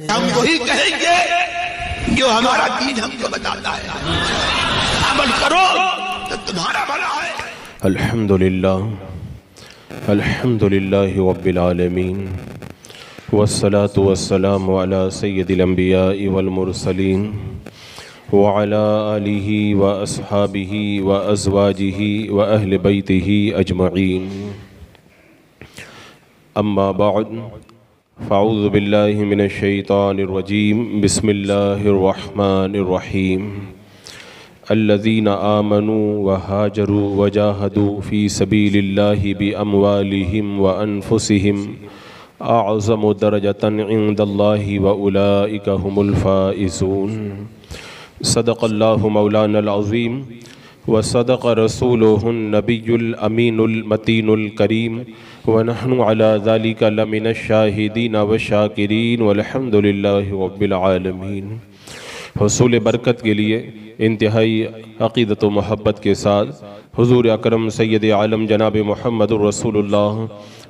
हम वही कहेंगे जो हमारा दीन हमको बताता है। अमल करो तो तुम्हारा भला है। अल्हम्दुलिल्लाह अल्हम्दुलिल्लाहि रब्बिल आलमीन वस्सलातु वस्सलामु अला सय्यदिल अंबिया'i वल मुरसलीन व अला आलिहि व अस्हाबिहि व अज़वाजिहि व अहले बैतिहि अजमईन। अम्मा बअद फ़अऊज़ु बिल्लाहि मिनश शैतानिर रजीम। बिस्मिल्लाहिर रहमानिर रहीम। अल्लज़ीना आमनू व हाजरू व जाहदू फ़ी सबीलिल्लाहि बि अम्वालिहिम व अनफुसिहिम अअज़मु दरजतन इंदल्लाहि व उलाइका हुमुल फ़ाइज़ून। सदक़ल्लाहु मौलानल अज़ीम व सदक़ रसूलुहुन नबियुल अमीनुल मतीनुल करीम व नहनु अला ज़ालिका लमिनश शाहिदीन व शाकिरीन वल्हम्दुलिल्लाहि रब्बिल आलमीन। हुसूल बरकत के लिए इंतहाई अक़ीदत व मोहब्बत के साथ हुज़ूर अकरम सय्यद आलम जनाब मुहम्मदुर रसूलुल्लाह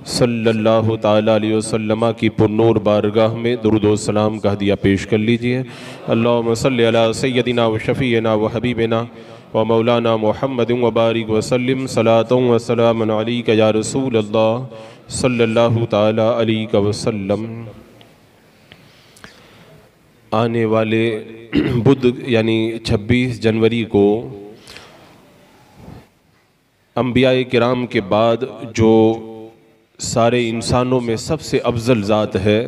सल्लल्लाहु ताला अलैहि वसल्लम की पुन्नूर बारगाह में दुरूद व सलाम का हदिया पेश कर लीजिए। अल्लाहुम्मा सल्लि अला सय्यदिना व शफ़ीना व हबीबिना व मौलाना मुहम्मद व बारिक वसल्लिम सलातुन व सलामुन अलैका या रसूल अल्लाह सल्लल्लाहु ताला अलैहि वसल्लम। आने वाले बुध यानी 26 जनवरी को अंबियाए किराम के बाद जो सारे इंसानों में सबसे अफजल ज़ात है,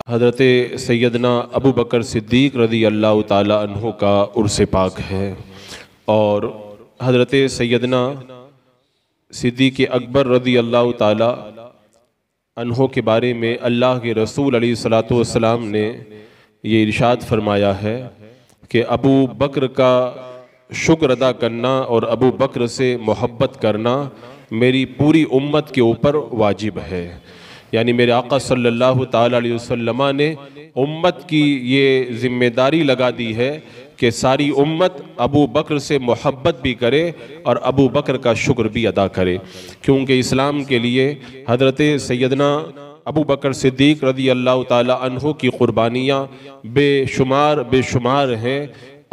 हज़रत सैयदना अबू बकर सिद्दीक़ रज़ी अल्लाह ताला अन्हु का उर्स पाक है। और हज़रत सैयदना सिद्दीक़ अकबर रज़ी अल्लाह ताला अन्हु के बारे में अल्लाह के रसूल अलैहिस्सलातु वस्सलाम ने ये इरशाद फरमाया है कि अबू बकर का शुक्र अदा करना और अबू बकर से मोहब्बत करना मेरी पूरी उम्मत के ऊपर वाजिब है। यानी मेरे आका सल्लल्लाहु ताला अलैहि वसल्लम ने उम्मत की ये ज़िम्मेदारी लगा दी है कि सारी उम्मत अबू बकर से मोहब्बत भी करे और अबू बकर का शुक्र भी अदा करे, क्योंकि इस्लाम के लिए हज़रत सैयदना अबू बकर सिद्दीक़ रज़ी अल्लाह ताला अन्हु की क़ुरबानियाँ बेशुमार हैं।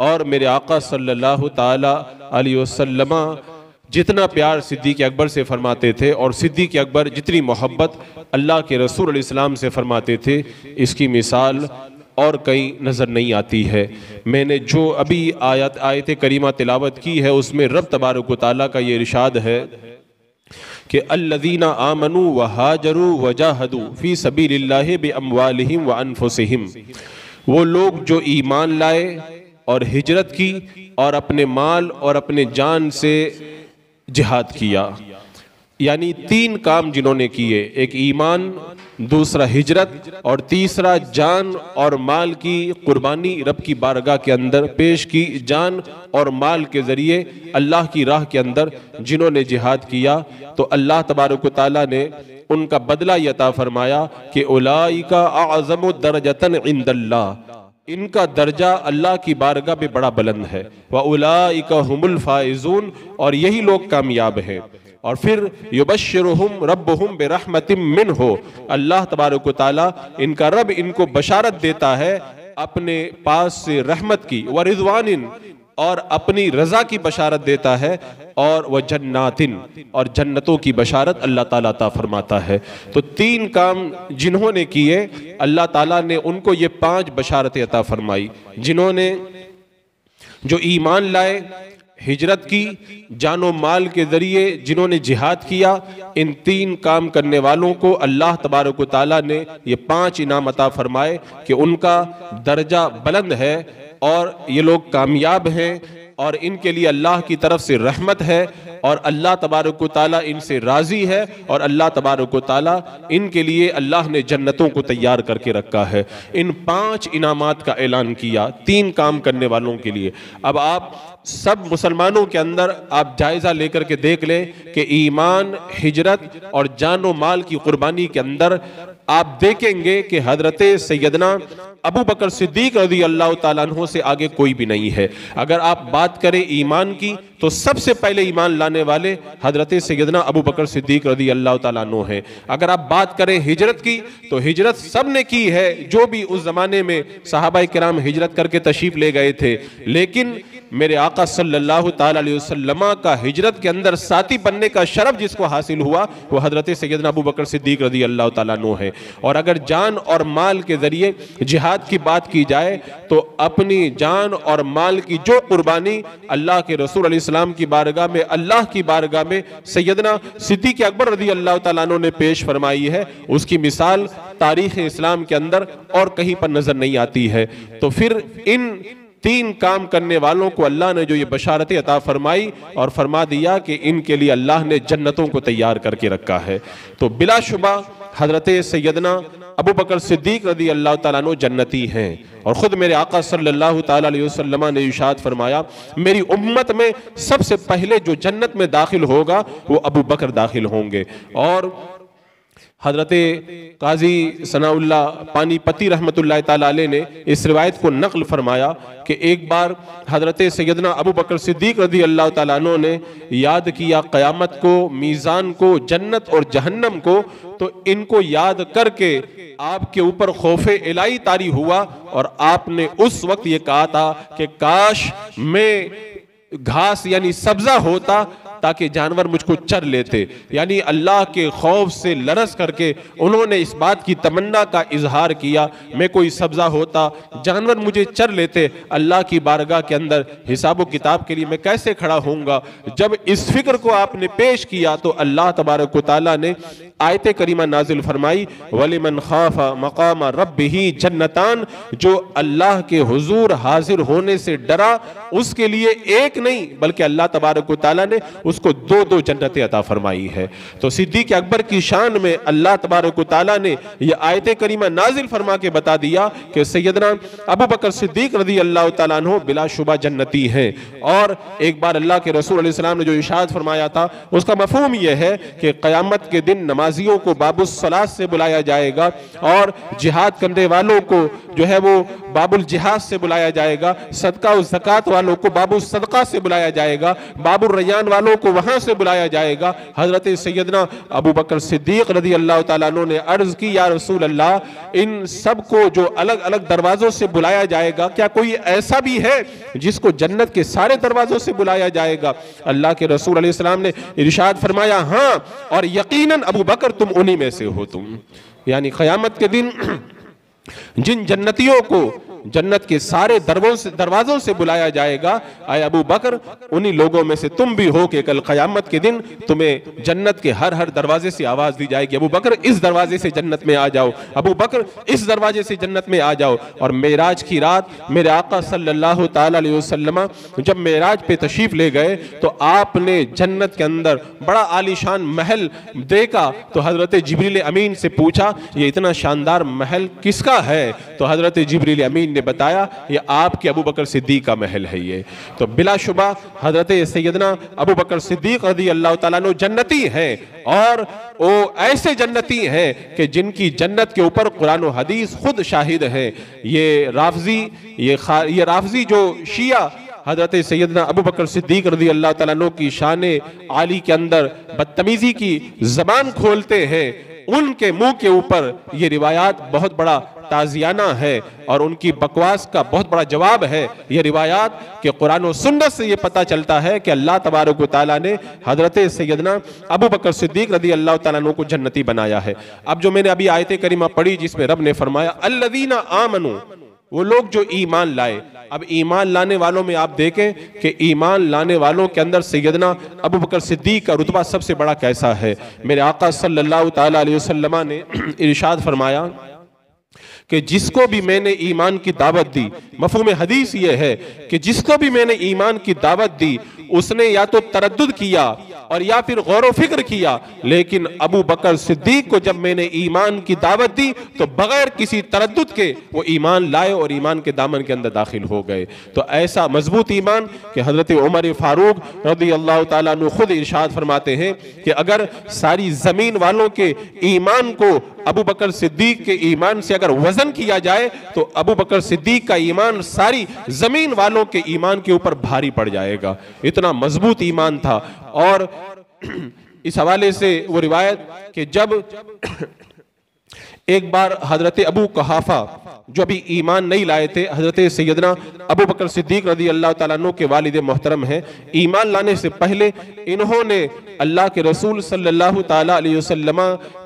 और मेरे आका सल्लल्लाहु ताला अलैहि वसल्लम जितना प्यार सिद्दीक़ अकबर से फरमाते थे और सिद्दीक़ अकबर जितनी मोहब्बत अल्लाह के रसूल अलैहि सलाम से फरमाते थे, इसकी मिसाल और कहीं नज़र नहीं आती है। मैंने जो अभी आयत करीमा तिलावत की है उसमें रब तबारक व तआला का ये इरशाद है कि अल्लज़ीना आमनू व हाजरू व जाहदू फ़ी सबीलिल्लाहि बि अम्वालिहिम व अनफुसिहिम, वो लोग जो ईमान लाए और हिजरत की और अपने माल और अपने जान से जिहाद किया। यानी 3 काम जिन्होंने किए, एक ईमान, दूसरा हिजरत और तीसरा जान और माल की कुर्बानी रब की बारगाह के अंदर पेश की। जान और माल के ज़रिए अल्लाह की राह के अंदर जिन्होंने जिहाद किया तो अल्लाह तबारक व तआला ने उनका बदला ये अता फरमाया कि उलाइका अअज़मु दरजतन इंदल्लाह, इनका दर्जा अल्लाह की बारगाह में बड़ा बुलंद है। व उलाइका हुमुल फ़ाइज़ून, और यही लोग कामयाब हैं। और फिर युबश्शिरुहुम रब्बुहुम बिरहमतिम मिन्हु, अल्लाह तबारक व तआला इनका रब इनको बशारत देता है अपने पास से रहमत की, व रिज़वानिन, और अपनी रज़ा की बशारत देता है, और वह जन्नातिन, और जन्नतों की बशारत अल्लाह ताला अता फरमाता है। तो 3 काम जिन्होंने किए अल्लाह ताला ने उनको ये 5 बशारतें अता फरमाई। जिन्होंने जो ईमान लाए, हिजरत की, जानो माल के ज़रिए जिन्होंने जिहाद किया, इन 3 काम करने वालों को अल्लाह तबारक व तआला ने ये 5 इनाम अता फरमाए कि उनका दर्जा बुलंद है और ये लोग कामयाब हैं और इनके लिए अल्लाह की तरफ से रहमत है और अल्लाह तबारक व तआला इनसे राज़ी है और अल्लाह तबारक व तआला इनके लिए अल्लाह ने जन्नतों को तैयार करके रखा है। इन 5 इनामात का ऐलान किया 3 काम करने वालों के लिए। अब आप सब मुसलमानों के अंदर आप जायज़ा लेकर के देख लें कि ईमान, हिजरत और जान व माल की कुर्बानी के अंदर आप देखेंगे कि हजरत सैयदना अबू बकर सिद्दीक रज़ी अल्लाह ताला अन्हु से आगे कोई भी नहीं है। अगर आप बात करें ईमान की तो सबसे पहले ईमान लाने वाले हजरत सैयदना अबू बकर सिद्दीक रज़ी अल्लाह ताला अन्हु है। अगर आप बात करें हिजरत की तो हिजरत सब ने की है, जो भी उस जमाने में सहाबाए किराम हिजरत करके तशरीफ ले गए थे, लेकिन मेरे आका सल्लल्लाहु ताला अलैहि वसल्लम का हिजरत के अंदर साथी बनने का शरफ जिसको हासिल हुआ वो हजरत सैयदना अबू बकर सिद्दीक रज़ी अल्लाह ताला अन्हु है। और अगर जान और माल के जरिए जिहाद की बात की जाए तो अपनी जान और माल की जो कुर्बानी अल्लाह के रसूल अलैहिस्सलाम की बारगाह में, अल्लाह की बारगाह में सैयदना सिद्दीक अकबर रज़ी अल्लाह ताला अन्हु ने पेश फरमाई है, उसकी मिसाल तारीख इस्लाम के अंदर और कहीं पर नजर नहीं आती है। तो फिर इन तीन काम करने वालों को अल्लाह ने जो ये बशारतें अता फरमाई और फरमा दिया कि इनके लिए अल्लाह ने जन्नतों को तैयार करके रखा है, तो बिलाशुबा हजरत सैयदना अबू बकर सिद्दीक रज़ी अल्लाह ताला अन्हु जन्नती हैं। और ख़ुद मेरे आका सल्लल्लाहु ताला अलैहि वसल्लम ने इरशाद फरमाया, मेरी उम्मत में सबसे पहले जो जन्नत में दाखिल होगा वो अबू बकर दाखिल होंगे। और हजरत काजी सनाउल्लाह पानीपती रहमतुल्लाह ताला अलैह ने इस रिवायत को नक़ल फरमाया कि एक बार हजरत सैयदना अबू बकर सिद्दीक रज़ी अल्लाह ताला अन्हु ने याद किया क़यामत को, मीज़ान को, जन्नत और जहन्नम को, तो इनको याद करके आपके ऊपर खौफे इलाही तारी हुआ और आपने उस वक्त ये कहा था कि काश मैं घास यानी सब्जा होता ताकि जानवर मुझको चर लेते। यानी अल्लाह के खौफ से लरस करके उन्होंने इस बात की तमन्ना का इजहार किया, मैं कोई सब्जा होता, जानवर मुझे चर लेते, अल्लाह की बारगाह के अंदर हिसाब किताब के लिए मैं कैसे खड़ा होऊंगा। जब इस फिक्र को आपने पेश किया तो अल्लाह तबारक व तआला ने आयत करीमा नाजिल फरमाई, वलिमन खाफा मकाम रब्बिही जन्नतान, जो अल्लाह के हुजूर हाजिर होने से डरा उसके लिए एक नहीं बल्कि अल्लाह तबारक व तआला ने उसको दो दो जन्नतें अता फरमाई है। तो सिद्दीक अकबर की शान में अल्लाह तबारक व तआला ने यह आयत करीमा नाजिल फरमा के बता दिया कि सैयदना अबू बकर सिद्दीक रज़ी अल्लाह तआला अन्हु बिलाशुबा जन्नती हैं। और एक बार अल्लाह के रसूल अलैहि सलाम ने जो इरशाद फरमाया था उसका मफहूम यह है कि क़यामत के दिन नमाजियों को बाबुस सलात से बुलाया जाएगा और जिहाद करने वालों को जो है वो बाबुल जिहाद से बुलाया जाएगा, सदका और ज़कात वालों को बाबुल सदका से बुलाया जाएगा, बाबुल रैयान वालों को वहां से बुलाया जाएगा। हजरत सैयदना अबू बकर सिद्दीक रज़ी अल्लाह ताला अन्हु ने अर्ज की, या रसूल अल्लाह, इन सब को जो अलग अलग दरवाजों से बुलाया जाएगा क्या कोई ऐसा भी है जिसको जन्नत के सारे दरवाजों से बुलाया जाएगा? अल्लाह के रसूल अलैहि सलाम ने इरशाद फरमाया, हाँ, और यकीनन अबू बकर तुम उन्हीं में से हो। तुम यानी क़यामत के दिन जिन जन्नतियों को जन्नत के सारे दरवाजों से बुलाया जाएगा, आए अबू बकर उन्हीं लोगों में से तुम भी हो कि कल क़यामत के दिन तुम्हें जन्नत के हर हर दरवाजे से आवाज दी जाएगी, अबू बकर इस दरवाजे से जन्नत में आ जाओ, अबू बकर इस दरवाजे से जन्नत में आ जाओ। और मेराज की रात मेरे आका सल्लल्लाहु ताला अलैहि वसल्लम जब मेराज पे तशरीफ ले गए तो आपने जन्नत के अंदर बड़ा आलीशान महल देखा। तो हजरत जिब्रील अमीन से पूछा, ये इतना शानदार महल किसका है? तो हजरत जिब्रील अमीन ने बताया, ये आपके अबू बकर सिद्दीक का महल है ये। तो बिलाशुबा हजरत सैयदना अबू बकर सिद्दीक रज़ी अल्लाह ताला अन्हु जन्नती हैं और वो ऐसे जन्नती हैं कि जिनकी जन्नत के ऊपर कुरान और हदीस खुद शाहिद है। ये राफजी जो शिया हजरत सैयदना अबू बकर सिद्दीक रज़ी अल्लाह ताला अन्हु की शान आली के अंदर बदतमीजी की जबान खोलते हैं, उनके मुंह के ऊपर ये रिवायात बहुत बड़ा ताजियाना है और उनकी बकवास का बहुत बड़ा जवाब है ये रिवायात कि कुरान और सुन्नत से ये पता चलता है कि अल्लाह तबारक व तआला ने हजरत सैयदना अबू बकर सिद्दीक रज़ी अल्लाह ताला अन्हु को जन्नती बनाया है। अब जो मैंने अभी आयत करीमा पढ़ी जिसमें रब ने फरमाया अल्लज़ीना आमनू, वो लोग जो ईमान लाए। अब ईमान लाने वालों में आप देखें कि ईमान लाने वालों के अंदर सैयदना अबू बकर सिद्दीक का रुतबा सबसे बड़ा कैसा है। मेरे आका सल्लल्लाहु ताला अलैहि वसल्लम ने इरशाद फरमाया कि जिसको भी मैंने ईमान की दावत दी, मफ़हूम हदीस ये है कि जिसको भी मैंने ईमान की दावत दी उसने या तो तरद्दुद किया और या फिर गौर व फिक्र किया, लेकिन अबू बकर सिद्दीक को जब मैंने ईमान की दावत दी तो बगैर किसी तरद्दुद के वो ईमान लाए और ईमान के दामन के अंदर दाखिल हो गए। तो ऐसा मजबूत ईमान कि हजरत उमर फारूक रज़ी अल्लाह ताला अन्हु खुद इरशाद फरमाते हैं कि अगर सारी जमीन वालों के ईमान को अबू बकर सिद्दीक के ईमान से अगर वजन किया जाए तो अबू बकर सिद्दीक का ईमान सारी जमीन वालों के ईमान के ऊपर भारी पड़ जाएगा, इतना मजबूत ईमान था। और इस हवाले से वो रिवायत कि जब एक बार हजरत अबू कहाफा जो अभी ईमान नहीं लाए थे, हजरत सैयदना अबू बकर सिद्दीक रज़ी अल्लाह ताला अन्हु के वालिद मोहतरम हैं, ईमान लाने से पहले इन्होंने अल्लाह के रसूल सल्लल्लाहु ताला अलैहि वसल्लम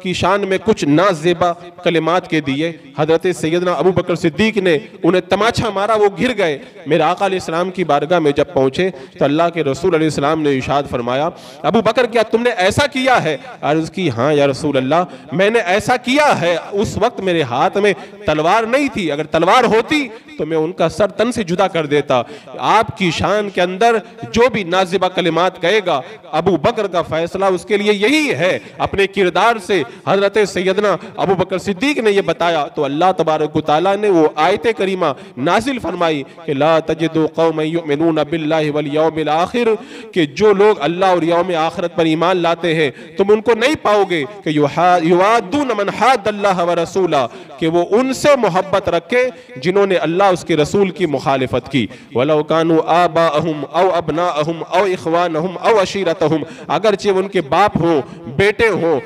की शान में कुछ नाज़ेबा कलिमात के दिए। हजरत सैयदना अबू बकर सिद्दीक ने उन्हें तमाचा मारा, वो गिर गए। मेरे आका अलैहिस्सलाम की बारगाह में जब पहुंचे तो अल्लाह के रसूल अलैहिस्सलाम ने इरशाद फरमाया, अबू बकर क्या तुमने ऐसा किया है? अर्ज़ की हाँ या रसूल अल्लाह, मैंने ऐसा किया है। उस वक्त मेरे हाथ में तलवार नहीं थी, अगर तलवार होती तो मैं उनका सर तन से जुदा कर देता। आपकी शान के अंदर जो भी नाज़िबा कलिमात कहेगा, अबू बकर का फैसला उसके लिए यही है। अपने किरदार से हजरत सैयदना अबू बकर सिद्दीक ने यह बताया तो अल्लाह तबारक व तआला ने वो आयत करीमा नाजिल फरमाई कि ला तजिदु कौमन युमिनूना बिल्लाहि वल यौमिल आखिर, कि जो लोग अल्लाह और यौम आखिरत पर ईमान लाते हैं तुम उनको नहीं पाओगे कि युवादून मन हादल्लाह व रसूला, कि वो उनसे मोहब्बत रखे जिन्होंने अल्लाह उसके रसूल की मुखालिफत की। वलौ कानू आबाअहुम औ अबनाअहुम औ इख्वानहुम औ अशीरतहुम, अगरचे उनके बाप हो, बेटे हो,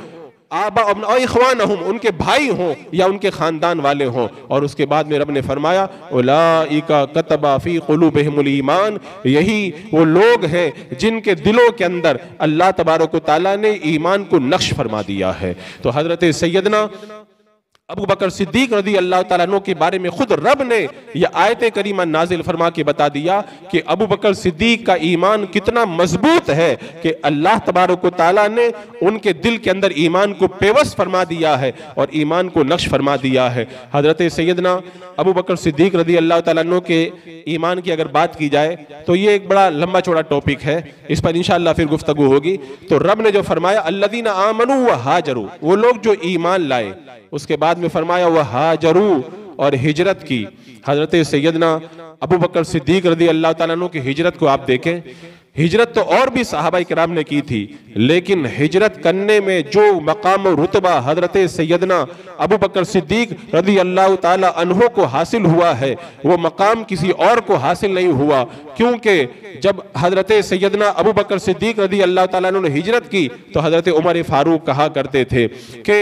आबा औ इख्वानहुम उनके भाई हों या उनके खानदान वाले हों। और उसके बाद में रब ने फरमाया उलाइका कतबा फी कुलूबिहिमुल ईमान, यही वो लोग हैं जिनके दिलों के अंदर अल्लाह तबारक व तआला ने ईमान को नक्श फरमा दिया है। तो हजरत सैयदना अबू बकर सिद्दीक रज़ी अल्लाह ताला अन्हु के बारे में खुद रब ने यह आयत करीमा नाजिल फरमा के बता दिया कि अबू बकर सिद्दीक का ईमान कितना मजबूत है कि अल्लाह तबारक व तआला ने उनके दिल के अंदर ईमान को पेवस फरमा दिया है और ईमान को नक्श फरमा दिया है। हजरत सैयदना अबू बकर सिद्दीक रज़ी अल्लाह ताला अन्हु के ईमान की अगर बात की जाए तो ये एक बड़ा लंबा चौड़ा टॉपिक है, इस पर इंशाअल्लाह फिर गुफ्तगू होगी। तो रब ने जो फरमाया अल्लज़ीना आमनू व हाजरू, वो लोग जो ईमान लाए, उसके बाद में फरमाया वह हाजरू और हिजरत की। हजरत सैयदना अबू बकर सिद्दीक रज़ी अल्लाह ताला अन्हु की हिजरत को आप देखें, हिजरत तो और भी सहाबा किराम ने की थी, लेकिन हिजरत करने में जो मकाम और रुतबा हजरत सैयदना अबू बकर सिद्दीक रज़ी अल्लाह ताला अन्हु को हासिल हुआ है वो मकाम किसी और को हासिल नहीं हुआ। क्योंकि जब हजरत सैयदना अबू बकर सिद्दीक रज़ी अल्लाह ताला अन्हु ने हिजरत की तो हजरत उमर फारूक कहा करते थे कि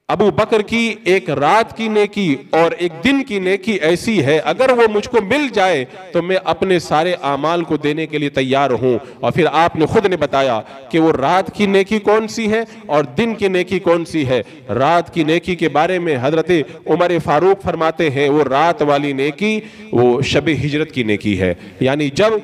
अबू बकर की एक रात की नेकी और एक दिन की नेकी ऐसी है, अगर वो मुझको मिल जाए तो मैं अपने सारे आमाल को देने के लिए तैयार हूँ। और फिर आपने खुद ने बताया कि वो रात की नेकी कौन सी है और दिन की नेकी कौन सी है। रात की नेकी के बारे में हजरत उमर फारूक फरमाते हैं वो रात वाली नेकी वो शब हिजरत की नेकी है, यानी जब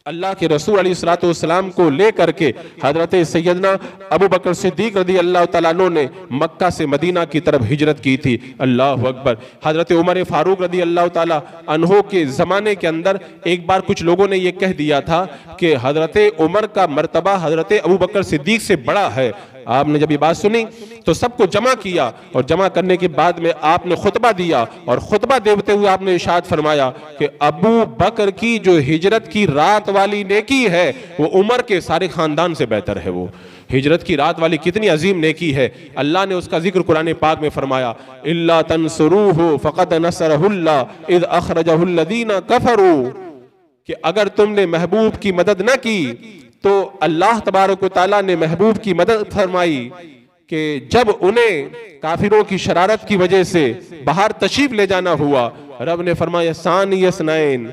अल्लाह के रसूल अलैहिस्सलातु वस्सलाम को लेकर के हजरत सैयदना अबू बकर सिद्दीक रज़ी अल्लाह ताला अन्हु ने मक्का से मदीना की तरफ हिजरत की थी। अल्लाह अकबर। हजरत उमर फारूक रज़ी अल्लाह ताला अन्हु के ज़माने के अंदर एक बार कुछ लोगों ने यह कह दिया था कि हजरत उमर का मर्तबा हजरत अबू बकर सिद्दीक से बड़ा है। आपने जब ये बात सुनी तो सबको जमा किया और जमा करने के बाद में आपने खुतबा दिया और खुतबा देते हुए आपने इरशाद फरमाया कि अबू बकर की जो हिजरत की रात वाली नेकी है वो उमर के सारे खानदान से बेहतर है। वो हिजरत की रात वाली कितनी अजीम नेकी है। अल्लाह ने उसका जिक्र कुरान पाक में फरमाया इल्ला तंसुरूहु फक़द नसरहुल्लाह इज़ अख़रजहुल्लज़ीना कफ़रू, कि अगर तुमने महबूब की मदद न की तो अल्लाह तबारक व तआला ने महबूब की मदद फरमाई कि जब उन्हें काफिरों की शरारत की वजह से बाहर तशरीफ ले जाना हुआ, रब ने फरमाया सानी यसनैन,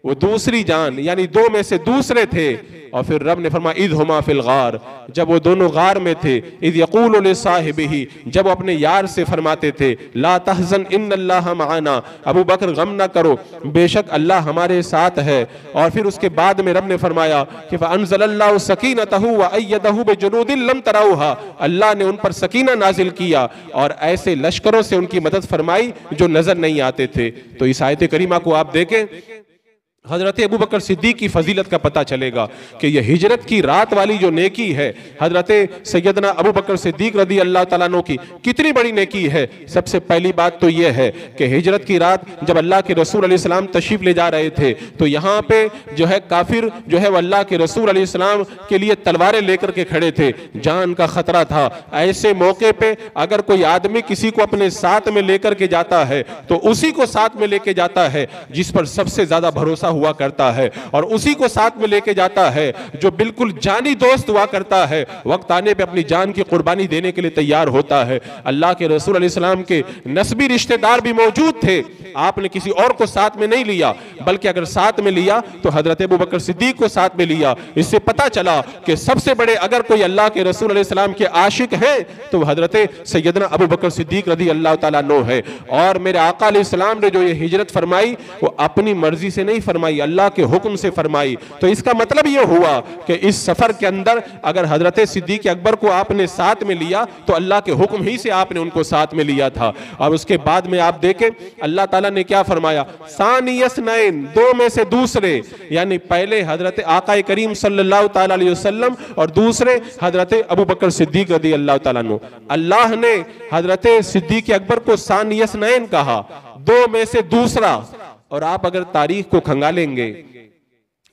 वो दूसरी जान यानी दो में से दूसरे थे। और फिर रब ने फरमाया इद हुमा फिल गार, जब वो दोनों गार में थे, इद यकूलु लिसाहिबिही, जब वो अपने यार से फरमाते थे ला तहज़न इन्नल्लाह मआना, अबू बकर गम ना करो, बेशक अल्लाह हमारे साथ है। और फिर उसके बाद में रब ने फरमाया कि फअंज़लल्लाहु सकीनतहु व अय्यदहु बिजुनूदिन लम तरौहा, अल्लाह ने उन पर सकीना नाजिल किया और ऐसे लश्करों से उनकी मदद फरमाई जो नजर नहीं आते थे। तो इस आयत करीमा को आप देखें, हजरत अबू बकर सिद्दीक की फजीलत का पता चलेगा कि यह हिजरत की रात वाली जो नेकी है, हजरत सैयदना अबू बकर सिद्दीक रदी अल्लाह तआला अन्हु की कितनी बड़ी नेकी है। सबसे पहली बात तो यह है कि हिजरत की रात जब अल्लाह के रसूल अलैहि सलाम तशरीफ ले जा रहे थे तो यहाँ पे जो है काफिर जो है वो अल्लाह के रसूल अलैहि सलाम के लिए तलवारें लेकर के खड़े थे, जान का खतरा था। ऐसे मौके पे अगर कोई आदमी किसी को अपने साथ में लेकर के जाता है तो उसी को साथ में लेके जाता है जिस पर सबसे ज्यादा भरोसा हुआ करता है, और उसी को साथ में लेके जाता है जो बिल्कुल जानी दोस्त हुआ करता है, वक्त आने पे अपनी जान की कुर्बानी देने के लिए तैयार होता है। अल्लाह के रसूल अलैहि सलाम के नस्बी रिश्तेदार भी मौजूद थे, आपने किसी और को साथ में नहीं लिया, बल्कि अगर साथ में लिया तो हजरत अबू बकर सिद्दीक को साथ में लिया। इससे पता चला कि सबसे बड़े अगर कोई अल्लाह के रसूल अलैहि सलाम के आशिक हैं तो हजरत सैयदना अबू बकर सिद्दीक रदी अल्लाह तआला अन्हु है। और मेरे आका अलैहि सलाम ने जो ये हिजरत फरमाई वो अपनी मर्जी से नहीं फरमाई, अल्लाह के हुक्म से फरमाई। तो इसका मतलब ये हुआ कि इस सफर के अंदर अगर हजरत सिद्दीक अकबर को आपने साथ में लिया तो अल्लाह के हुक्म ही से आपने उनको साथ में लिया था। और उसके बाद में आप देखें अल्लाह ताला ने क्या फरमाया, सानियस्नैन, दो में से दूसरे, यानी पहले हजरत आका करीम सल्लल्लाहु ताला अलैहि वसल्लम और दूसरे हजरत अबू बकर सिद्दीक रदी अल्लाह ताला अन्हु। अल्लाह ने हजरत सिद्दीक अकबर को सानियस्नैन कहा, दो में से दूसरा। और आप अगर तारीख को खंगालेंगे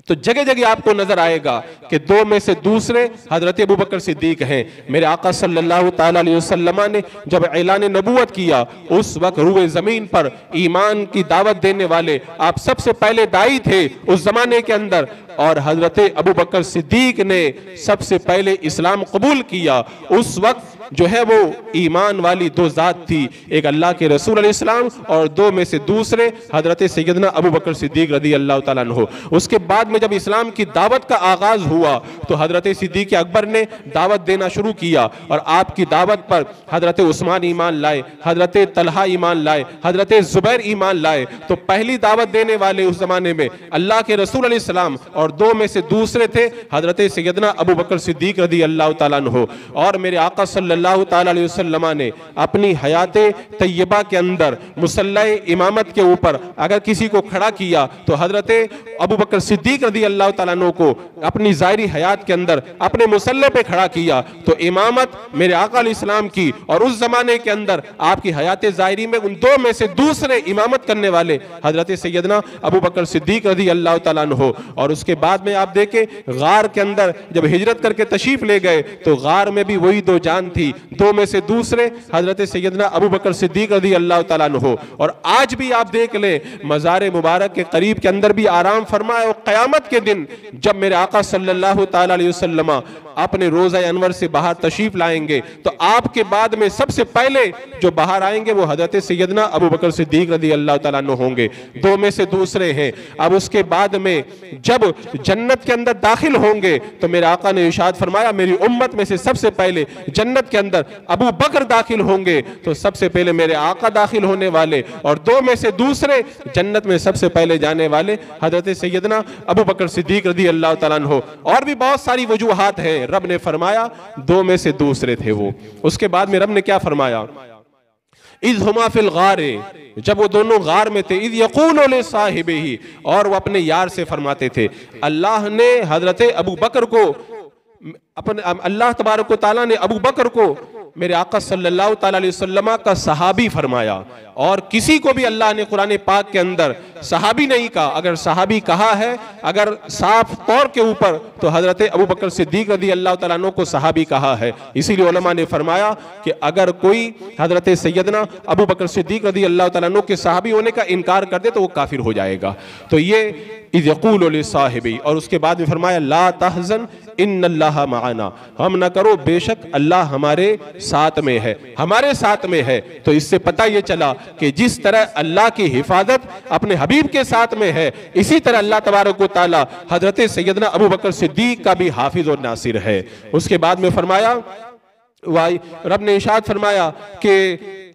तो जगह जगह आपको नजर आएगा कि दो में से दूसरे हजरत अबू बकर सिद्दीक हैं। मेरे आका सल्लल्लाहु ताला अलैहि वसल्लम ने जब ऐलान नबूवत किया उस वक्त रूए जमीन पर ईमान की दावत देने वाले आप सबसे पहले दाई थे उस जमाने के अंदर, और हजरत अबू बकर सिद्दीक ने सबसे पहले इस्लाम कबूल किया। उस वक्त जो है वो ईमान वाली दो जात थी, एक अल्लाह के रसूल अलैहिस्सलाम और दो में से दूसरे हजरत सैयदना अबू बकर सिद्दीक रदी अल्लाह तआला अन्हु। उसके बाद में जब इस्लाम की दावत का आगाज हुआ तो हजरत सिद्दीक अकबर ने दावत देना शुरू किया और आपकी दावत पर हजरत उस्मान ईमान लाए, हजरत तलहा ईमान लाए, हजरत जुबैर ईमान लाए। तो पहली दावत देने वाले उस जमाने में अल्लाह के रसूल अलैहिस्सलाम और दो में से दूसरे थे हजरत सैयदना अबू बकर सिद्दीक रदी अल्लाह तआला अन्हु। और मेरे आका सल्लल्लाहु ताला अलैहि वसल्लम ने अपनी हयात तैयबा के अंदर मुसल्ला इमामत के ऊपर अगर किसी को खड़ा किया तो हजरत अबू बकर सिद्दीक रदी अल्लाह तआला अन्हु को अपनी ज़ाहिरी हयात के अंदर अपने मुसल्ले पे खड़ा किया। तो इमामत मेरे आका अलैहिस्सलाम की और उस जमाने के अंदर आपकी हयात ज़ाहिरी में उन दो में से दूसरे इमामत करने वाले हजरत सैयदना अबू बकर सिद्दीक रदी अल्लाह तआला अन्हु। और उसके बाद में आप देखें गार के अंदर जब हिजरत करके तशरीफ ले गए तो गार में भी वही दो जान थी, दो में से दूसरे हजरत सैयदना अबू बकर सिद्दीक रदी अल्लाह तआला अन्हु। और आज भी आप देख लें मज़ार मुबारक के करीब के अंदर भी आराम फरमाए और क़यामत के दिन जब मेरे आका सल्लल्लाहु ताला अलैहि वसल्लम अपने रोज़ा अनवर से बाहर तशरीफ लाएंगे तो आपके बाद में सबसे पहले जो बाहर आएंगे वो हजरत सैयदना अबू बकर सिद्दीक रदी अल्लाह तआला अन्हु होंगे, दो में से दूसरे हैं। अब उसके बाद में जब जन्नत के अंदर दाखिल होंगे तो मेरे आका ने इरशाद फरमाया मेरी उम्मत में से सबसे पहले जन्नत के अंदर अबू बकर दाखिल होंगे। तो सबसे पहले मेरे आका दाखिल होने वाले और दो में से दूसरे जन्नत में सबसे पहले जाने वाले हजरत सैयदना अबू बकर सिद्दीक रदी अल्लाह तआला अन्हु। और भी बहुत सारी वजूहात हैं, रब ने फरमाया दो में से दूसरे थे वो। उसके बाद में रब ने क्या फरमाया, इज़ हुमा फिल गारे, जब वो दोनों गार में थे, इज़ यक़ूलु लिसाहिबिही, और वो अपने यार से फरमाते थे। अल्लाह ने हजरत अबू बकर को अपने अल्लाह तबारक व तआला ने अबू बकर को मेरे आका सल्लल्लाहु ताला अलैहि वसल्लम का सहाबी फरमाया। और किसी को भी अल्लाह ने कुरान पाक के अंदर सहाबी नहीं कहा। अगर सहाबी कहा है अगर साफ तौर के ऊपर तो हजरत अबू बकर सिद्दीक रदी अल्लाह तआला अन्हु को सहाबी कहा है। इसीलिए उलमा ने फरमाया कि अगर कोई हजरत सैयदना अबू बकर सिद्दीक रदी अल्लाह तआला अन्हु के सहाबी होने का इनकार कर दे तो वो काफिर हो जाएगा। तो ये इज़ यक़ूलु लिसाहिबी। और उसके बाद में फरमाया ला तहज़न इन्नल्लाह मआना, हम न करो बेशक अल्लाह हमारे साथ में है, हमारे साथ में है। तो इससे पता ये चला कि जिस तरह अल्लाह की हिफाजत अपने हबीब के साथ में है, इसी तरह अल्लाह तबारक व तआला हजरत सैयदना अबू बकर सिद्दीक का भी हाफिज और नासिर है। उसके बाद में फरमाया, रब ने इरशाद फरमाया कि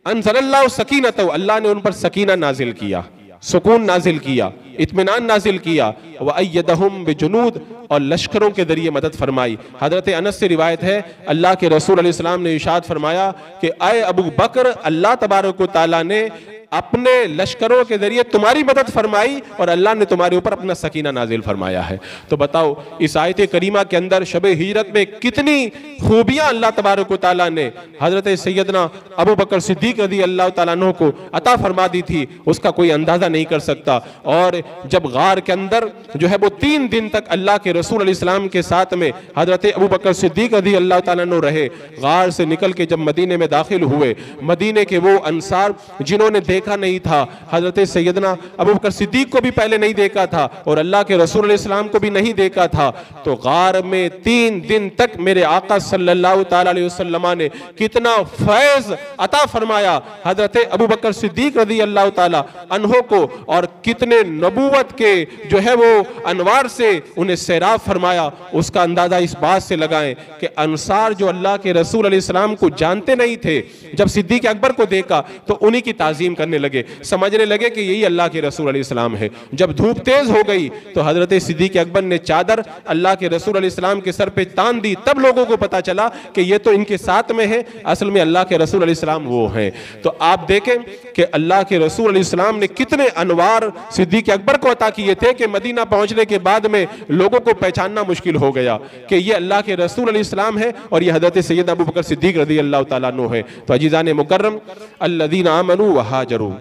अंज़लल्लाहु सकीनतहु, अल्लाह ने उन पर सकीना नाजिल किया, सुकून नाजिल किया, इत्मीनान नाजिल किया। व अय्यदहुम बिजुनूद, और लश्करों के जरिए मदद फरमाई। हजरत अनस से रिवायत है, अल्लाह के रसूल अलैहि सलाम ने इरशाद फरमाया कि अय अबू बकर, अल्लाह तबारक व तआला ने अपने लश्करों के जरिए तुम्हारी मदद फरमाई और अल्लाह ने तुम्हारे ऊपर अपना सकीना नाजिल फरमाया है। तो बताओ इस आयत करीमा के अंदर शब हिजरत में कितनी खूबियां अल्लाह तबारक व तआला ने हजरत सैयदना अबू बकर सिद्दीक रज़ी अल्लाह तआला अन्हु को अता फरमा दी थी, उसका कोई अंदाजा नहीं कर सकता। और जब गार के अंदर जो है वो 3 दिन तक अल्लाह के रसूल अलैहि सलाम के साथ में हजरत अबू बकर सिद्दीक रज़ी अल्लाह तआला अन्हु रहे, गार से निकल के जब मदीने में दाखिल हुए, मदीने के वो अंसार जिन्होंने देखा नहीं था, हजरत सैयदना अबू बकर सिद्दीक को भी पहले नहीं देखा था और अल्लाह के रसूल अलैहि सलाम को भी नहीं देखा था, तो गार में 3 दिन तक मेरे आका सल्लल्लाहु तआला अलैहि वसल्लम ने कितना फैज अता फरमाया हजरत अबू बकर सिद्दीक रज़ी अल्लाह तआला अन्हो को, और कितने नबूवत के जो है वो अनवार से उन्हें सैराब फरमाया। उसका अंदाजा इस बात से लगाएं कि अंसार जो अल्लाह के रसूल अलैहि सलाम को जानते नहीं थे, जब सिद्दीक अकबर को देखा तो उन्हीं की ताजीम करने लगे, समझने लगे कि यही अल्लाह के रसूल अलैहि सलाम है। जब धूप तेज हो गई तो हजरत सिद्दीक अकबर ने चादर अल्लाह के रसूल अलैहि सलाम के सर पे तान दी, तब लोगों को पता चला कि ये तो इनके साथ में है, असल में अल्लाह के रसूल अलैहि सलाम वो हैं। तो आप देखें कि अल्लाह के रसूल अलैहि सलाम ने कितने अनवार सिद्दीक अकबर को अता किए थे कि मदीना पहुंचने के बाद में लोगों को पहचानना मुश्किल हो गया कि ये अल्लाह के रसूल अलैहि सलाम है और ये हजरत सैयद अबू बकर सिद्दीक रज़ी अल्लाह तआला अन्हु है। तो अजीज़ान मुकर्रम, अल्लज़ीना आमनू व हाजरू,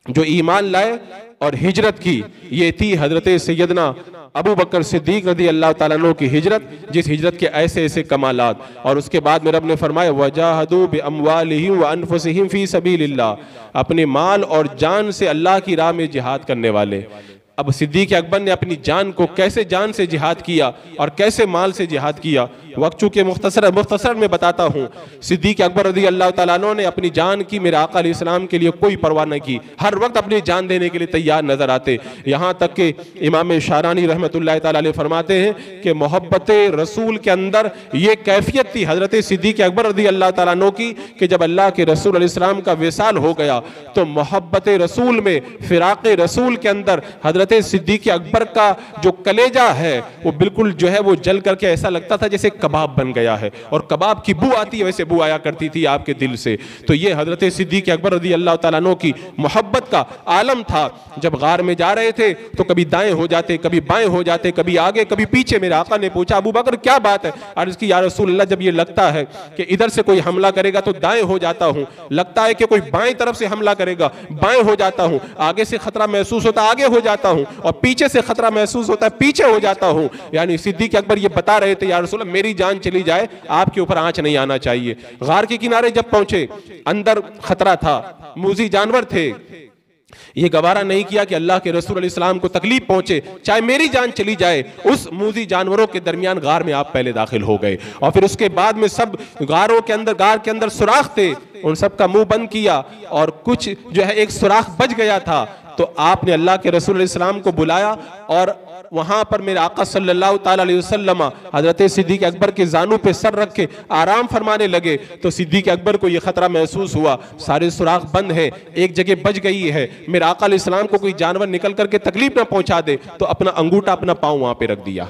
जो ईमान लाए और हिजरत की, ये थी हजरत सैयदना अबू बकर सिद्दीक रज़ी अल्लाह तआला अन्हु की हिजरत, जिस हिजरत के ऐसे ऐसे कमालात। और उसके बाद में रब ने फरमाया वजाहदू बिअमवालिहिम व अनफुसिहिम फी सबीलिल्लाह, अपने माल और जान से अल्लाह की राह में जिहाद करने वाले। अब सिद्दीक अकबर ने अपनी जान को कैसे जान से जिहाद किया और कैसे माल से जिहाद किया, वक्त चूँकि मुख्तसर में बताता हूँ। सिद्दीक अकबर रज़ी अल्लाह तआला अन्हु ने अपनी जान की मेरे आका अलैहिस्सलाम के लिए कोई परवाह न की, हर वक्त अपनी जान देने के लिए तैयार नजर आते। यहाँ तक कि इमाम शारानी रहमतुल्लाह तआला अलैह फरमाते हैं कि मोहब्बत रसूल के अंदर ये कैफियत थी हजरत सिद्दीक अकबर रज़ी अल्लाह तआला अन्हु की कि जब अल्लाह के रसूल अलैहिस्सलाम का विसाल हो गया तो मोहब्बत रसूल में, फिराक़ रसूल के अंदर हजरत सिद्दीक अकबर का जो कलेजा है वो बिल्कुल जो है वो जल करके ऐसा लगता था जैसे कबाब बन गया है, और कबाब की बू आती है वैसे बू आया करती थी आपके दिल से। तो ये हजरत सिद्दीक अकबर रज़ी अल्लाह तआला अन्हु की मोहब्बत का आलम था। जब गार में जा रहे थे तो कभी दाएं हो जाते, कभी बाएं हो जाते, कभी आगे कभी पीछे। मेरे आका ने पूछा अबू बकर क्या बात है? अर्ज़ की या रसूल अल्लाह, जब ये लगता है कि इधर से कोई हमला करेगा तो दाएं हो जाता हूँ, लगता है कि कोई बाएं तरफ से हमला करेगा बाएं हो जाता हूँ, आगे से खतरा महसूस होता आगे हो जाता हूँ, और पीछे से खतरा महसूस होता है पीछे हो जाता हूँ। यानी सिद्दीक अकबर ये बता रहे थे या रसूल अल्लाह, मेरी जान चली जाए आपके ऊपर आंच नहीं आना चाहिए। गार के किनारे जब पहुंचे, अंदर खतरा था, मूजी जानवर थे, ये गवारा नहीं किया कि अल्लाह के रसूल अलैहि सलाम को तकलीफ पहुंचे, चाहे मेरी जान चली जाए। उस मूजी जानवरों के दरमियान गार में आप पहले दाखिल हो गए, और फिर उसके बाद में सब गार के अंदर सुराख थे, उन सब का मुंह बंद किया, और कुछ जो है एक सुराख बच गया था। तो आपने अल्लाह के रसूल अलैहि सलाम को बुलाया और वहां पर मेरे आका सल्लल्लाहु ताला अलैहि वसल्लम हजरत सिद्दीक अकबर के जानू पे सर रख के आराम फरमाने लगे। तो सिद्दीक अकबर को यह खतरा महसूस हुआ, सारे सुराख बंद है, एक जगह बच गई है, मेरे आका अलैहि सलाम को कोई जानवर निकल करके तकलीफ ना पहुंचा दे। तो अपना अंगूठा, अपना पाँव वहां पे रख दिया,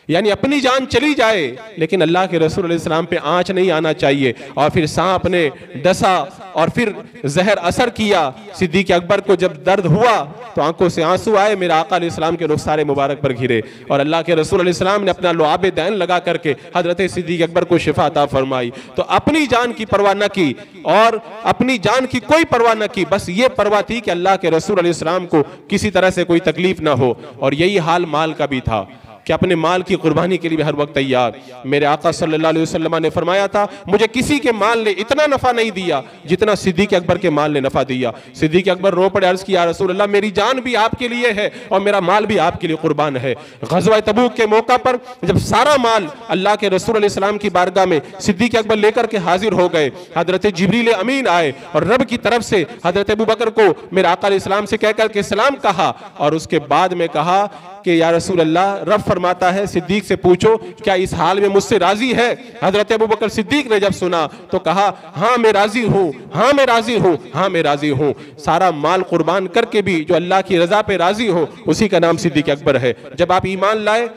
यानी अपनी जान चली जाए लेकिन अल्लाह के रसूल अलैहि सलाम पे आंच नहीं आना चाहिए। और फिर सांप ने डसा और फिर जहर असर किया। सिद्दीक अकबर को जब दर्द हुआ तो आंखों से आंसू आए, मेरे आका अलैहि सलाम के रुखसारे मुबारक पर घिरे, और अल्लाह के रसूल अलैहि सलाम ने अपना लुआब दैन लगा करके हजरत सिद्दीक अकबर को शिफा अता फरमाई। तो अपनी जान की परवाह न की और अपनी जान की कोई परवाह न की, बस ये परवाह थी कि अल्लाह के रसूल अलैहि सलाम को किसी तरह से कोई तकलीफ ना हो। और यही हाल माल का भी था कि अपने माल की कुर्बानी के लिए भी हर वक्त तैयार। मेरे आका सल्लल्लाहु अलैहि वसल्लम ने फरमाया था, मुझे किसी के माल ने इतना नफा नहीं दिया जितना सिद्दीक अकबर के माल ने नफा दिया। सिद्दीक अकबर रो पड़े, अर्ज किया, रसूल अल्लाह मेरी जान भी आपके लिए है और मेरा माल भी आपके लिए कुर्बान है। ग़ज़वा तबूक के मौका पर जब सारा माल अल्लाह के रसूल अलैहि सलाम की बारगाह में सिद्दीक अकबर लेकर के हाजिर हो गए, हजरत जिब्रील अमीन आए और रब की तरफ से हजरत अबू बकर को मेरे आका अलैहिस्सलाम से कहकर के सलाम कहा और उसके बाद में कहा कि या रसूल अल्लाह, रब फरमाता है सिद्दीक से पूछो क्या इस हाल में मुझसे राजी है। हजरत अबू बकर सिद्दीक ने जब सुना तो कहा, हाँ मैं राजी हूँ, हाँ मैं राजी हूँ, हाँ मैं राजी हूँ। सारा माल कुर्बान करके भी जो अल्लाह की रजा पे राजी हो उसी का नाम सिद्दीक अकबर है। जब आप ईमान लाए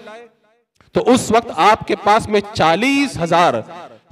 तो उस वक्त आपके पास में 40,000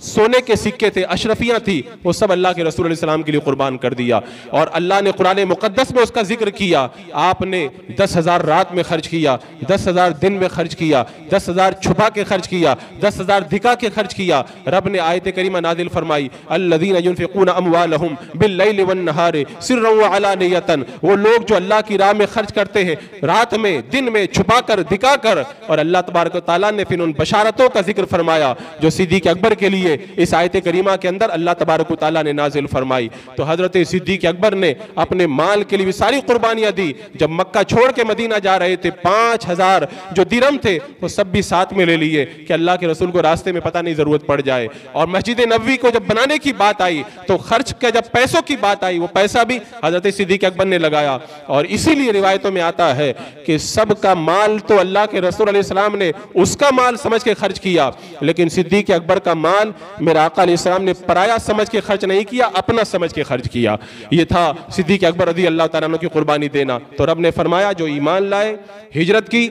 सोने के सिक्के थे, अशरफियां थी, वो सब अल्लाह के रसूल अलैहि सलाम के लिए कुर्बान कर दिया। और अल्लाह ने कुरान मुकद्दस में उसका जिक्र किया। आपने 10,000 रात में खर्च किया, 10,000 दिन में खर्च किया, 10,000 छुपा के खर्च किया, 10,000 दिखा के खर्च किया। रब ने आयत करीमा नाजिल फरमाई, अल्लज़ीना युनफ़िक़ूना अम्वालहुम बिल्लैलि वन्नहारि सिर्रन व अलानियतन, वो लोग जो अल्लाह की राह में खर्च करते हैं रात में, दिन में, छुपा कर, दिखा कर। और अल्लाह तबारक व तआला ने फिर उन बशारतों का जिक्र फरमाया जो सिद्दीक अकबर के लिए इस आयत करीमा के अंदर अल्लाह तबारक व तआला ने नाजिल फरमाई। तो हजरत सिद्दीक अकबर ने अपने माल के लिए भी सारी कुर्बानियां दी। जब मक्का छोड़ के मदीना जा रहे थे 5,000 जो दिरहम थे वो सब भी साथ में ले लिए कि अल्लाह के रसूल को रास्ते में पता नहीं जरूरत पड़ जाए। और मस्जिद नबवी को जब बनाने की बात आई तो खर्च के जब पैसों की बात आई वो पैसा भी हजरत सिद्दीक अकबर ने लगाया। और इसीलिए रिवायतों में आता है कि सबका माल तो अल्लाह के रसूल अलैहि सलाम ने उसका माल समझ के खर्च किया, लेकिन सिद्दीक अकबर का माल मेरे आका अलैहिस्सलाम ने पराया समझ के खर्च नहीं किया, अपना समझ के खर्च किया। ये था सिद्दीक अकबर रज़ी अल्लाह तआला अन्हु की कुर्बानी देना। तो रब ने फरमाया जो ईमान लाए, हिजरत की,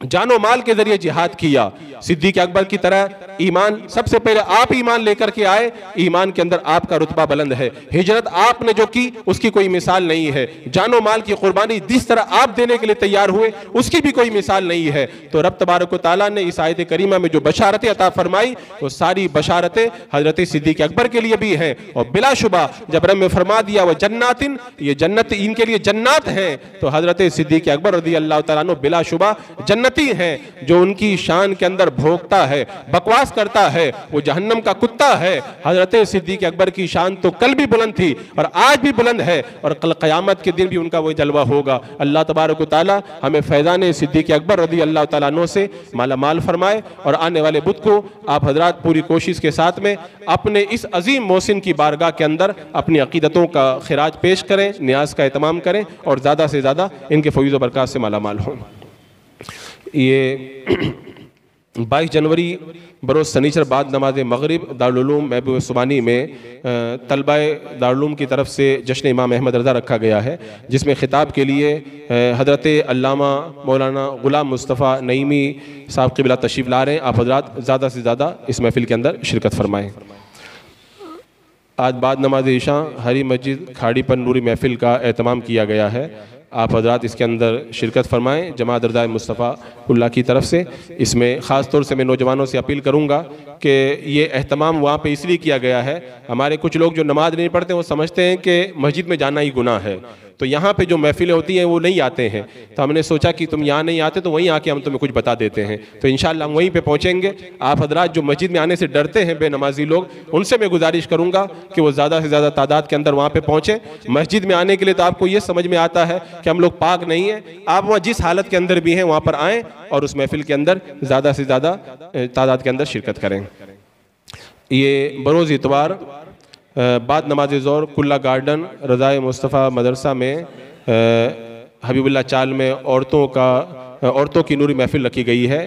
जानो माल के जरिए जिहाद किया। सिद्दीक अकबर की तरह ईमान, सबसे पहले आप ईमान लेकर के आए, ईमान के अंदर आपका रुतबा बुलंद है। हिजरत आपने जो की उसकी कोई मिसाल नहीं है। जानो माल की कुर्बानी जिस तरह आप देने के लिए तैयार हुए उसकी भी कोई मिसाल नहीं है। तो रब तबारक व तआला ने इस आयत करीमा में जो बशारतें अता फरमाई वो सारी बशारतें हजरत सिद्दीक अकबर के लिए भी हैं। और बिलाशुबा जब रब ने फरमा दिया वह जन्नातिन, ये जन्नत इनके लिए जन्नात हैं, तो हजरत सिद्दीक अकबर रज़ी अल्लाह तआला अन्हु बिलाशुबा जन्नती हैं। जो उनकी शान के अंदर भोगता है, बकवास करता है, वो जहन्नम का कुत्ता है। हजरत सिद्दीक अकबर की शान तो कल भी बुलंद थी और आज भी बुलंद है और कल क़यामत के दिन भी उनका वो जलवा होगा। अल्लाह तबारक व तआला हमें फैज़ान सिद्दीक अकबर रज़ी अल्लाह तआला अन्हु से माला माल फरमाए और आने वाले बुध को आप हजरात पूरी कोशिश के साथ में अपने इस अजीम मोहसिन की बारगाह के अंदर अपनी अकीदतों का खिराज पेश करें, न्याज का एहतमाम करें और ज़्यादा से ज़्यादा इनके फैज़ व बरक़ात से माला माल हों। ये 22 जनवरी बरोज़ सनीचर बाद नमाज मगरिब दारुल उलूम महबूब सुबानी में तलबाए दारुल उलूम की तरफ से जश्न इमाम अहमद रज़ा रखा गया है, जिसमें ख़िताब के लिए हज़रत अल्लामा मौलाना ग़ुलाम मुस्तफ़ा नईमी साहब क़िबला तशरीफ़ ला रहे हैं। आप हज़रात ज़्यादा से ज़्यादा इस महफ़िल के अंदर शिरकत फरमाएँ। आज बाद नमाज इशा हरी मस्जिद खाड़ी पर नूरी महफ़िल का एहतमाम किया गया है। आप हज़रात इसके अंदर शिरकत फरमाएँ जमात रज़ा मुस्तफ़ा उल्लाह की तरफ से। इसमें ख़ास तौर से मैं नौजवानों से अपील करूँगा कि ये एहतमाम वहाँ पे इसलिए किया गया है, हमारे कुछ लोग जो नमाज नहीं पढ़ते वो समझते हैं कि मस्जिद में जाना ही गुनाह है, तो यहाँ पे जो महफिलें होती हैं वो नहीं आते हैं। तो हमने सोचा कि तुम यहाँ नहीं आते तो वहीं आके हम तुम्हें कुछ बता देते हैं। तो इंशाअल्लाह हम वहीं पे पहुँचेंगे। आप हजरात जो मस्जिद में आने से डरते हैं बेनमाजी लोग, उनसे मैं गुजारिश करूँगा कि वो ज़्यादा से ज़्यादा तादाद के अंदर वहाँ पे पहुँचें। मस्जिद में आने के लिए तो आपको ये समझ में आता है कि हम लोग पाक नहीं हैं, आप वहाँ जिस हालत के अंदर भी हैं वहाँ पर आएँ और उस महफिल के अंदर ज़्यादा से ज़्यादा तादाद के अंदर शिरकत करें। ये बरोज़ इतवार बाद नमाज ज़ोहर कुल्ला गार्डन रज़ाए मुस्तफ़ा मदरसा में हबीबुल्लाह चाल में औरतों की नूरी महफिल रखी गई है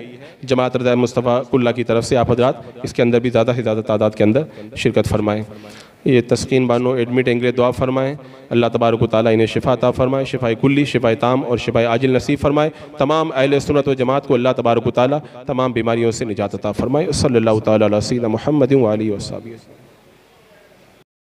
जमात रज़ाए मुस्तफ़ा कुल्ला की तरफ से। आप हज़रात इसके अंदर भी ज़्यादा से ज़्यादा तादाद के अंदर शिरकत फरमाएँ। ये तस्कीन बानो एडमिट एंगले दुआ फरमाएँ, अल्लाह तबारक व तआला इन्हें शिफा अता फरमाए, शिफाए कुल्ली, शिफाए ताम और शिफाए आजिल नसीब फरमाए। तमाम अहले सुन्नत व जमात को अल्लाह तबारक व तआला तमाम बीमारियों से निजात अता फरमाए। सल्लल्लाहु तआला अला सय्यिदिना मुहम्मद व आलिहि व सहाबिहि।